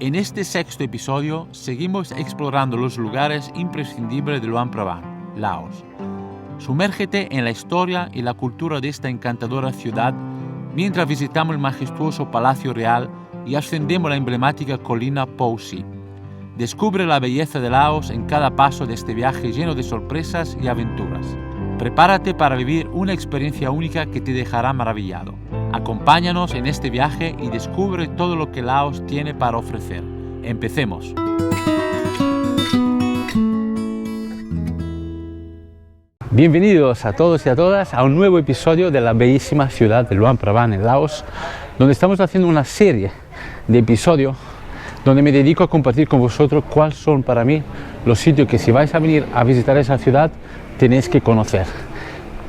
En este sexto episodio seguimos explorando los lugares imprescindibles de Luang Prabang, Laos. Sumérgete en la historia y la cultura de esta encantadora ciudad mientras visitamos el majestuoso Palacio Real y ascendemos la emblemática colina Po Si. Descubre la belleza de Laos en cada paso de este viaje lleno de sorpresas y aventuras. Prepárate para vivir una experiencia única que te dejará maravillado. Acompáñanos en este viaje y descubre todo lo que Laos tiene para ofrecer. ¡Empecemos! Bienvenidos a todos y a todas a un nuevo episodio de la bellísima ciudad de Luang Prabang en Laos, donde estamos haciendo una serie de episodios donde me dedico a compartir con vosotros cuáles son para mí los sitios que si vais a venir a visitar esa ciudad tenéis que conocer.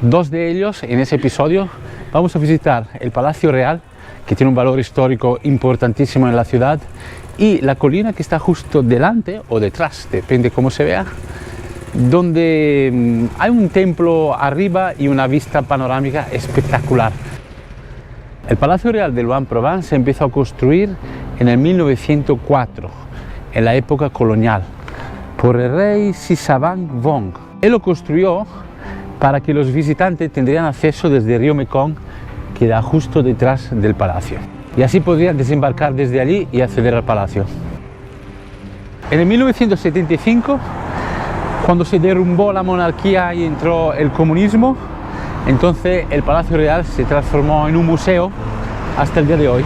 Dos de ellos en ese episodio vamos a visitar el Palacio Real, que tiene un valor histórico importantísimo en la ciudad, y la colina que está justo delante o detrás, depende cómo se vea, donde hay un templo arriba y una vista panorámica espectacular. El Palacio Real de Luang Prabang se empezó a construir en el 1904, en la época colonial, por el rey Sisavang Vong. Él lo construyó para que los visitantes tendrían acceso desde el río Mekong, que da justo detrás del palacio, y así podrían desembarcar desde allí y acceder al palacio. En el 1975, cuando se derrumbó la monarquía y entró el comunismo, entonces el Palacio Real se transformó en un museo hasta el día de hoy.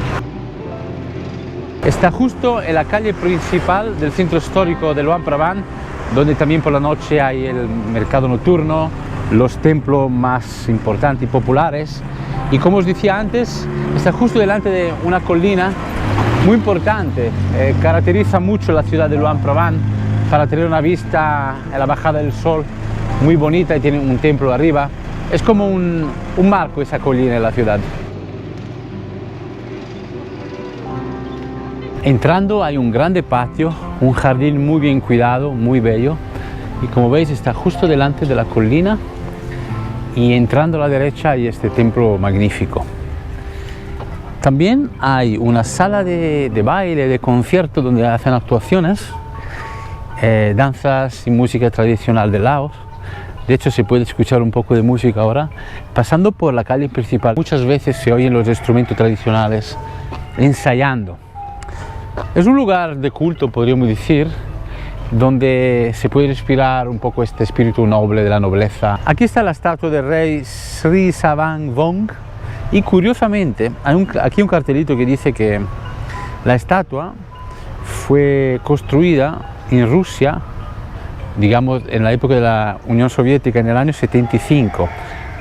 Está justo en la calle principal del centro histórico de Luang Prabang, donde también por la noche hay el mercado nocturno, los templos más importantes y populares, y como os decía antes, está justo delante de una colina muy importante. Caracteriza mucho la ciudad de Luang Prabang para tener una vista a la bajada del sol muy bonita, y tiene un templo arriba. Es como un marco esa colina en la ciudad. Entrando hay un grande patio, un jardín muy bien cuidado, muy bello, y como veis está justo delante de la colina, y entrando a la derecha hay este templo magnífico. También hay una sala de baile, de concierto, donde hacen actuaciones, danzas y música tradicional de Laos. De hecho se puede escuchar un poco de música ahora. Pasando por la calle principal, muchas veces se oyen los instrumentos tradicionales ensayando. Es un lugar de culto, podríamos decir, donde se puede respirar un poco este espíritu noble de la nobleza. Aquí está la estatua del rey Sisavang Vong, y curiosamente hay aquí un cartelito que dice que la estatua fue construida en Rusia, digamos en la época de la Unión Soviética, en el año 75.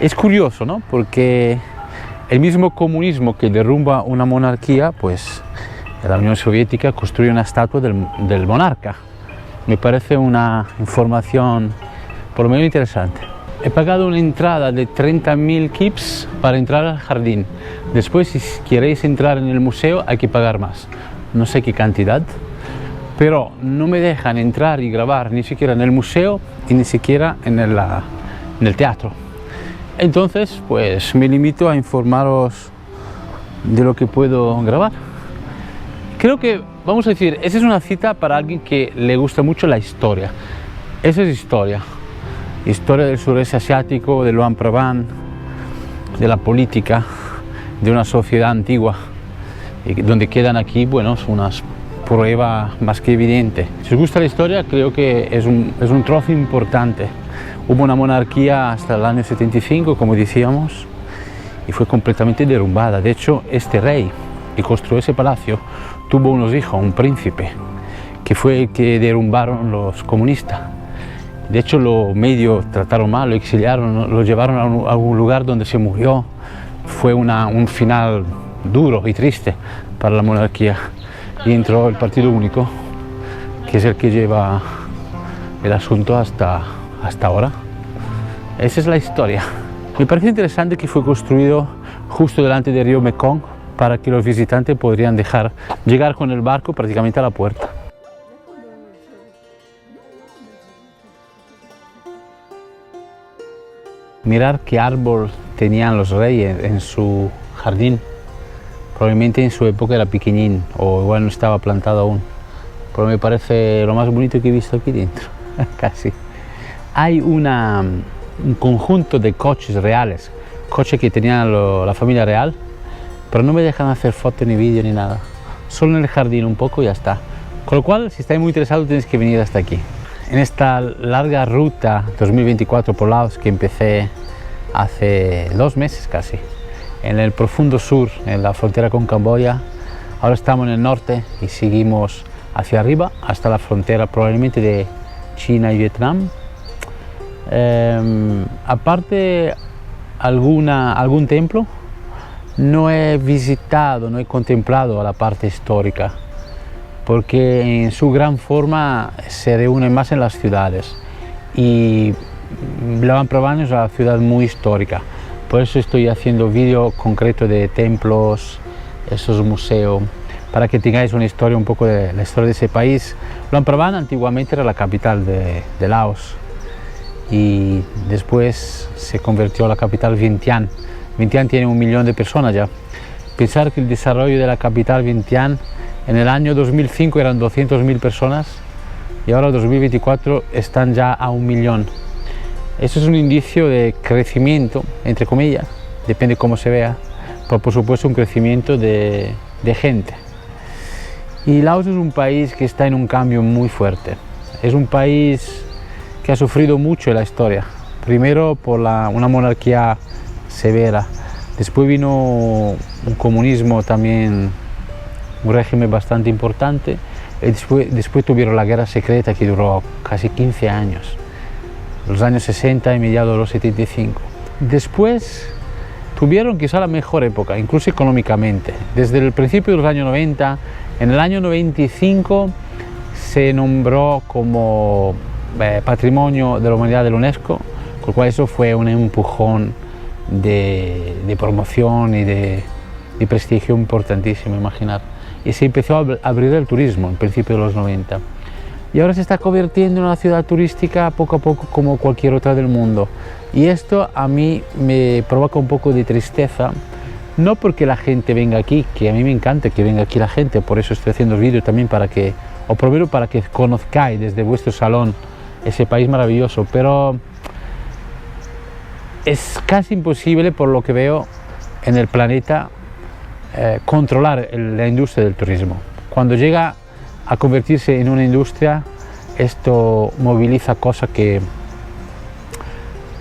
Es curioso, ¿no? Porque el mismo comunismo que derrumba una monarquía, pues la Unión Soviética construye una estatua del monarca. Me parece una información por lo menos interesante. He pagado una entrada de 30.000 kips para entrar al jardín. Después, si queréis entrar en el museo, hay que pagar más. No sé qué cantidad, pero no me dejan entrar y grabar ni siquiera en el museo y ni siquiera en el teatro. Entonces, pues me limito a informaros de lo que puedo grabar. Creo que, vamos a decir, esa es una cita para alguien que le gusta mucho la historia. Esa es historia. Historia del sureste asiático, de Luang Prabang, de la política, de una sociedad antigua, y donde quedan aquí, bueno, unas pruebas más que evidentes. Si os gusta la historia, creo que es un trozo importante. Hubo una monarquía hasta el año 75, como decíamos, y fue completamente derrumbada. De hecho, este rey que construyó ese palacio tuvo unos hijos, un príncipe, que fue el que derrumbaron los comunistas. De hecho, lo medio trataron mal, lo exiliaron, lo llevaron a un lugar donde se murió. Fue un final duro y triste para la monarquía. Y entró el Partido Único, que es el que lleva el asunto hasta ahora. Esa es la historia. Me parece interesante que fue construido justo delante del río Mekong, para que los visitantes podrían llegar con el barco prácticamente a la puerta. Mirar qué árbol tenían los reyes en su jardín. Probablemente en su época era pequeñín, o igual no estaba plantado aún. pero me parece lo más bonito que he visto aquí dentro, casi. Hay un conjunto de coches reales, coches que tenía la familia real, pero no me dejan hacer fotos ni vídeo ni nada, solo en el jardín un poco y ya está. Con lo cual, si estáis muy interesados, tenéis que venir hasta aquí. En esta larga ruta 2024 por Laos que empecé hace 2 meses casi, en el profundo sur, en la frontera con Camboya. Ahora estamos en el norte y seguimos hacia arriba hasta la frontera probablemente de China y Vietnam. Aparte algún templo, no he visitado, no he contemplado la parte histórica, porque en su gran forma se reúne más en las ciudades y Luang Prabang es una ciudad muy histórica, por eso estoy haciendo vídeo concreto de templos, esos museos, para que tengáis una historia un poco de la historia de ese país. Luang Prabang antiguamente era la capital de Laos y después se convirtió a la capital Vientiane. Vientiane tiene 1 millón de personas ya. Pensar que el desarrollo de la capital Vientiane en el año 2005 eran 200.000 personas y ahora en 2024 están ya a 1 millón. Eso es un indicio de crecimiento, entre comillas, depende cómo se vea, pero por supuesto un crecimiento de gente. Y Laos es un país que está en un cambio muy fuerte. Es un país que ha sufrido mucho en la historia. Primero por una monarquía severa, después vino un comunismo también, un régimen bastante importante, y después tuvieron la guerra secreta que duró casi 15 años, los años 60 y mediados de los 75. Después tuvieron quizá la mejor época, incluso económicamente. Desde el principio de los años 90, en el año 95 se nombró como Patrimonio de la Humanidad de la UNESCO, con lo cual eso fue un empujón de promoción y de prestigio importantísimo, imaginar. Y se empezó a abrir el turismo en principio de los 90. Y ahora se está convirtiendo en una ciudad turística poco a poco como cualquier otra del mundo. Y esto a mí me provoca un poco de tristeza, no porque la gente venga aquí, que a mí me encanta que venga aquí la gente, por eso estoy haciendo el vídeo también primero para que conozcáis desde vuestro salón ese país maravilloso, pero es casi imposible, por lo que veo en el planeta, controlar la industria del turismo. Cuando llega a convertirse en una industria, esto moviliza cosas que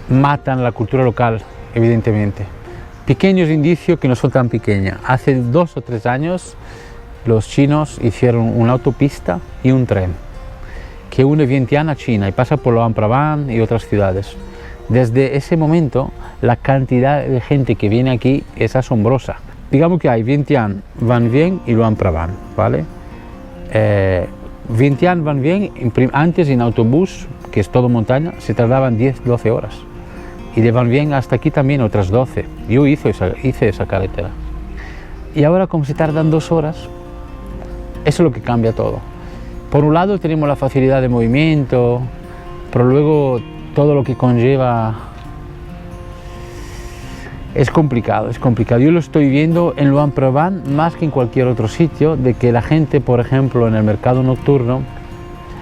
matan la cultura local, evidentemente. Pequeños indicios que no son tan pequeños. Hace 2 o 3 años los chinos hicieron una autopista y un tren que une Vientiane a China y pasa por Luang Prabang y otras ciudades. Desde ese momento la cantidad de gente que viene aquí es asombrosa. Digamos que hay Vientiane, Van Vien y Luang Prabang, ¿vale? Vientiane, Van Vien, antes en autobús, que es todo montaña, se tardaban 10-12 horas. Y de Van Vien hasta aquí también otras 12. Yo hice esa carretera. Y ahora, como se tardan 2 horas, eso es lo que cambia todo. Por un lado tenemos la facilidad de movimiento, pero luego todo lo que conlleva es complicado, es complicado. Yo lo estoy viendo en Luang Prabang más que en cualquier otro sitio, de que la gente, por ejemplo, en el mercado nocturno,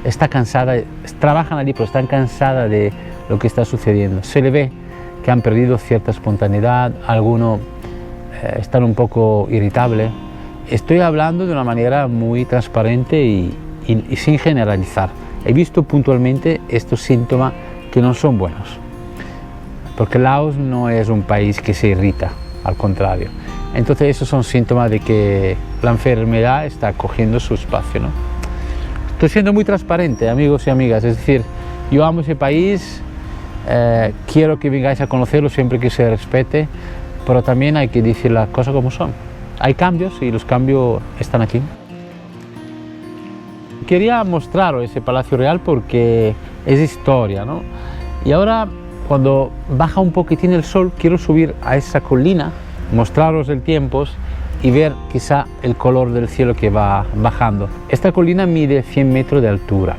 está cansada, trabajan allí, pero están cansada de lo que está sucediendo. Se le ve que han perdido cierta espontaneidad, algunos están un poco irritables. Estoy hablando de una manera muy transparente y sin generalizar. He visto puntualmente estos síntomas que no son buenos, porque Laos no es un país que se irrita, al contrario. Entonces esos son síntomas de que la enfermedad está cogiendo su espacio, ¿no? Estoy siendo muy transparente, amigos y amigas, es decir, yo amo ese país, quiero que vengáis a conocerlo siempre que se respete, pero también hay que decir las cosas como son. Hay cambios y los cambios están aquí. Quería mostraros ese Palacio Real porque es historia, ¿no? Y ahora, cuando baja un poquitín el sol, quiero subir a esa colina, mostraros el tiempo y ver quizá el color del cielo que va bajando. Esta colina mide 100 metros de altura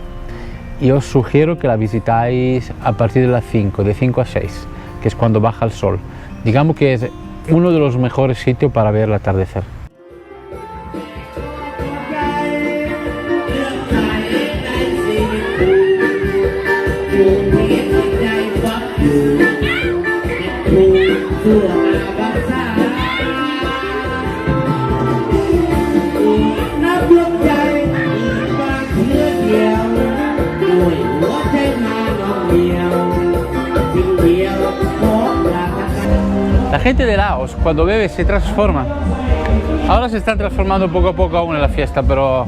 y os sugiero que la visitáis a partir de las 5, de 5 a 6, que es cuando baja el sol. Digamos que es uno de los mejores sitios para ver el atardecer. gente de Laos cuando bebe se transforma. Ahora se están transformando poco a poco aún en la fiesta, pero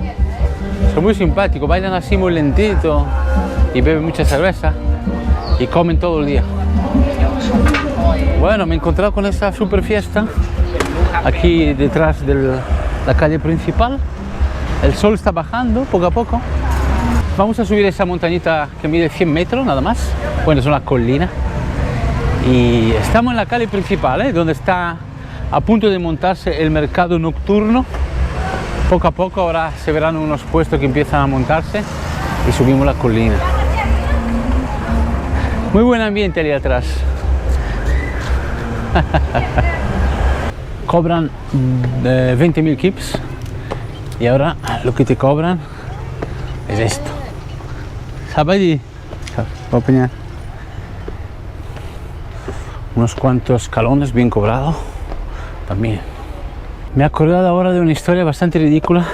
son muy simpáticos, bailan así muy lentito y beben mucha cerveza y comen todo el día. Bueno, me he encontrado con esta super fiesta aquí detrás de la calle principal. El sol está bajando poco a poco. Vamos a subir esa montañita que mide 100 metros nada más. Bueno, es una colina. Y estamos en la calle principal, donde está a punto de montarse el mercado nocturno. Poco a poco ahora se verán unos puestos que empiezan a montarse y subimos la colina. Muy buen ambiente ahí atrás. Cobran 20.000 kips y ahora lo que te cobran es esto. ¿Sabes? Unos cuantos escalones bien cobrados también. Me he acordado ahora de una historia bastante ridícula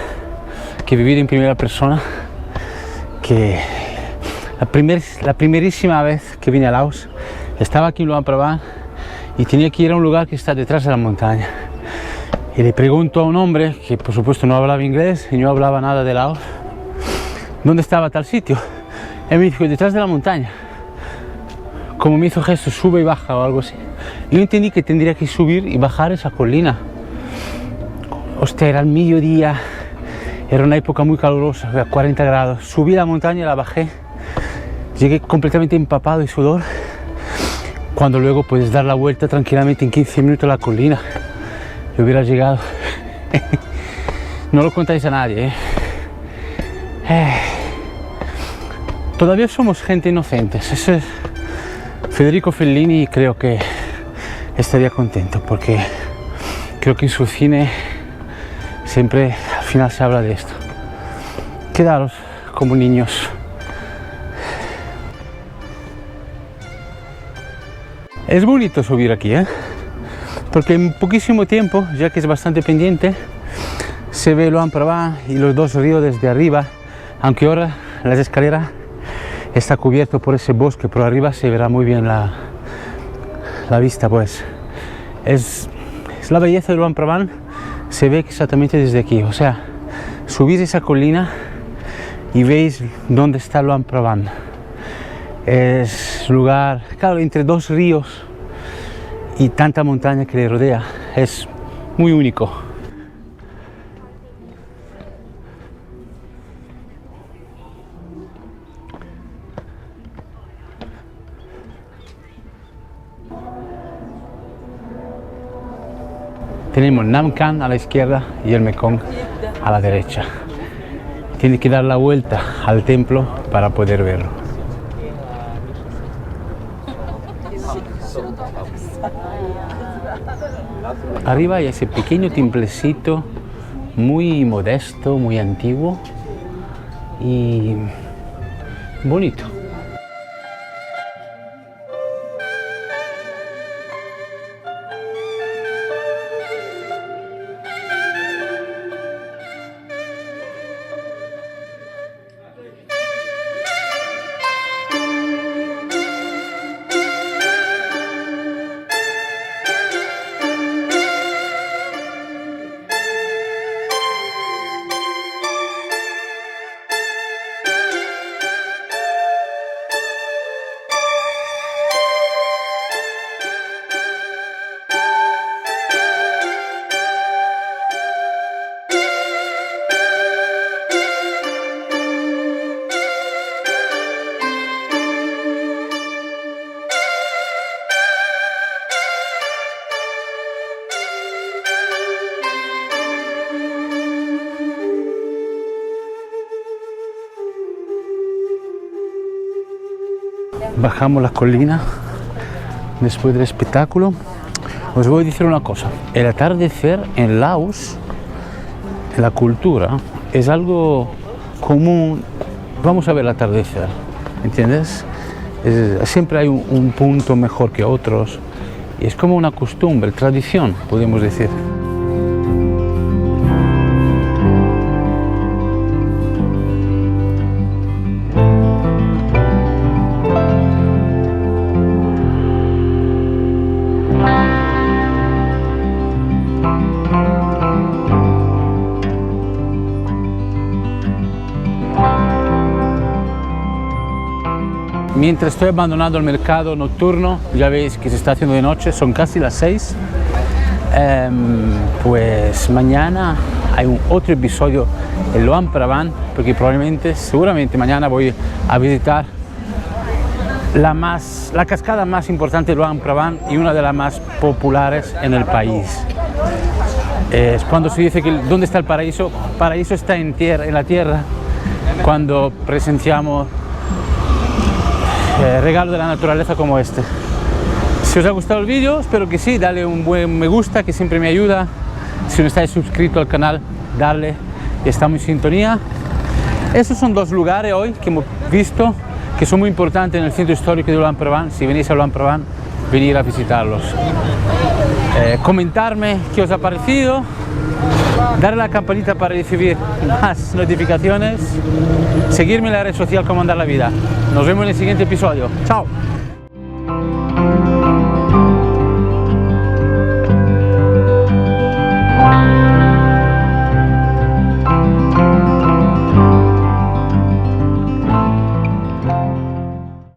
que he vivido en primera persona, que la primerísima vez que vine a Laos estaba aquí en Luang Prabang y tenía que ir a un lugar que está detrás de la montaña. Y le pregunto a un hombre que por supuesto no hablaba inglés y no hablaba nada de Laos, ¿dónde estaba tal sitio? Él me dijo, detrás de la montaña. Como me hizo gesto, sube y baja o algo así. Yo entendí que tendría que subir y bajar esa colina. Hostia, era el mediodía, era una época muy calurosa, a 40 grados. Subí la montaña, la bajé, llegué completamente empapado de sudor, cuando luego puedes dar la vuelta tranquilamente en 15 minutos a la colina. Yo hubiera llegado. No lo contáis a nadie, Todavía somos gente inocentes. Eso es Federico Fellini, creo que estaría contento, porque creo que en su cine siempre al final se habla de esto. Quedaros como niños. Es bonito subir aquí, porque en poquísimo tiempo, ya que es bastante pendiente, se ve Luang Prabang y los dos ríos desde arriba, aunque ahora las escaleras está cubierto por ese bosque, pero arriba se verá muy bien la vista, pues. Es la belleza de Luang Prabang, se ve exactamente desde aquí, o sea, subís esa colina y veis dónde está Luang Prabang. Es lugar, claro, entre dos ríos y tanta montaña que le rodea, es muy único. Tenemos Nam Kang a la izquierda y el Mekong a la derecha. Tiene que dar la vuelta al templo para poder verlo. Arriba hay ese pequeño templecito muy modesto, muy antiguo y bonito. Bajamos la colina después del espectáculo. Os voy a decir una cosa, el atardecer en Laos, en la cultura, es algo común. Vamos a ver el atardecer, ¿entiendes? Siempre hay un punto mejor que otros y es como una costumbre, tradición, podemos decir. mientras estoy abandonando el mercado nocturno, ya veis que se está haciendo de noche, son casi las 6. Pues mañana hay otro episodio en Luang Prabang, porque seguramente mañana voy a visitar la cascada más importante de Luang Prabang y una de las más populares en el país. Es cuando se dice que ¿dónde está el paraíso? El paraíso está en la tierra, cuando presenciamos regalos de la naturaleza como este. Si os ha gustado el vídeo, espero que sí, dale un buen me gusta, que siempre me ayuda. Si no estáis suscrito al canal, darle, estamos en sintonía. Esos son dos lugares hoy que hemos visto que son muy importantes en el centro histórico de Luang Prabang. Si venís a Luang Prabang, venir a visitarlos. Comentarme qué os ha parecido, darle a la campanita para recibir más notificaciones, seguirme en la red social Cómo Andar la Vida. Nos vemos en el siguiente episodio. Chao.